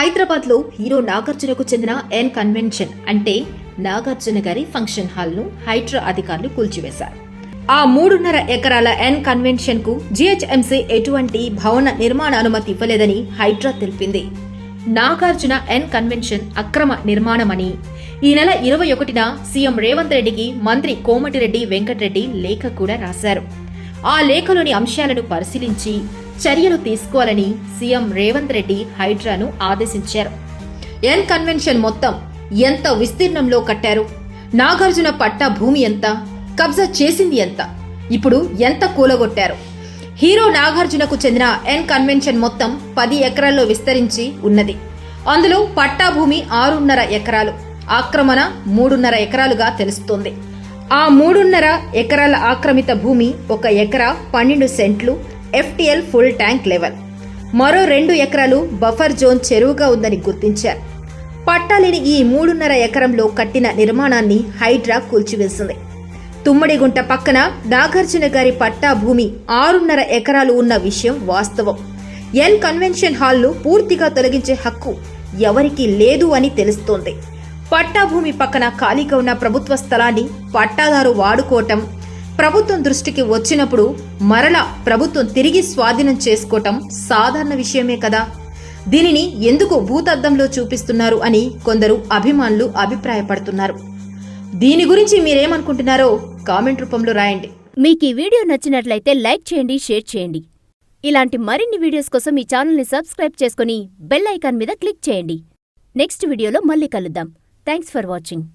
హైదరాబాద్లో హీరో నాగార్జునకు చెందిన N convention అంటే నాగార్జున గారి ఫంక్షన్ హాల్ను హైడ్రా అధికారులు కూల్చివేశారు. ఆ 3.5 ఎకరాల ఎన్ కన్వెన్షన్ కు జీహెచ్ఎంసీ ఎటువంటి భవన నిర్మాణ అనుమతి ఇవ్వలేదని హైడ్రా తెలిపింది. నాగార్జున ఎన్ కన్వెన్షన్ అక్రమ నిర్మాణమని ఈ నెల 21న సీఎం రేవంత్ రెడ్డికి మంత్రి కోమటిరెడ్డి వెంకటరెడ్డి లేఖ కూడా రాశారు. ఆ లేఖలోని అంశాలను పరిశీలించి చర్యలు తీసుకోవాలని సీఎం రేవంత్ రెడ్డి హైడ్రాను ఆదేశించారు. ఎన్ కన్వెన్షన్ మొత్తం ఎంత విస్తీర్ణంలో కట్టారు, నాగార్జున పట్టా భూమి ఎంత, కబ్జా చేసింది ఎంత, ఇప్పుడు ఎంత కూలగొట్టారు. హీరో నాగార్జునకు చెందిన ఎన్ కన్వెన్షన్ మొత్తం 10 ఎకరాల్లో విస్తరించి ఉన్నది. అందులో పట్టా భూమి 6.5 ఎకరాలు, ఆక్రమణ 3.5 ఎకరాలుగా తెలుస్తోంది. ఆ 3.5 ఎకరాల ఆక్రమిత భూమి 1 ఎకరా 12 సెంట్లు FTL ఫుల్ ట్యాంక్ లెవెల్, మరో 2 ఎకరాలు బఫర్ జోన్ చెరువుగా ఉందని గుర్తించారు. పట్టాలేని ఈ 3.5 ఎకరంలో కట్టిన నిర్మాణాన్ని హైడ్రా కూల్చివేసింది. తుమ్మడిగుంట పక్కన నాగార్జున గారి పట్టా భూమి 6.5 ఎకరాలు ఉన్న విషయం వాస్తవం. ఎన్ కన్వెన్షన్ హాల్ను పూర్తిగా తొలగించే హక్కు ఎవరికీ లేదు అని తెలుస్తోంది. పట్టా భూమి పక్కన ఖాళీగా ఉన్న ప్రభుత్వ స్థలాన్ని పట్టాదారు వాడుకోవటం ప్రభుత్వం దృష్టికి వచ్చినప్పుడు మరలా ప్రభుత్వం తిరిగి స్వాధీనం చేసుకోవటం సాధారణ విషయమే కదా. దీనిని ఎందుకు భూతద్దంలో చూపిస్తున్నారు అని కొందరు అభిమానులు అభిప్రాయపడుతున్నారు. దీని గురించి మీరేమనుకుంటున్నారో కామెంట్ రూపంలో రాయండి. మీకు ఈ వీడియో నచ్చినట్లయితే లైక్ చేయండి, షేర్ చేయండి. ఇలాంటి మరిన్ని వీడియోస్ కోసం ఈ ఛానల్ని సబ్స్క్రైబ్ చేసుకుని బెల్ ఐకాన్ మీద క్లిక్ చేయండి. నెక్స్ట్ వీడియోలో మళ్ళీ కలుద్దాం. Thanks for watching.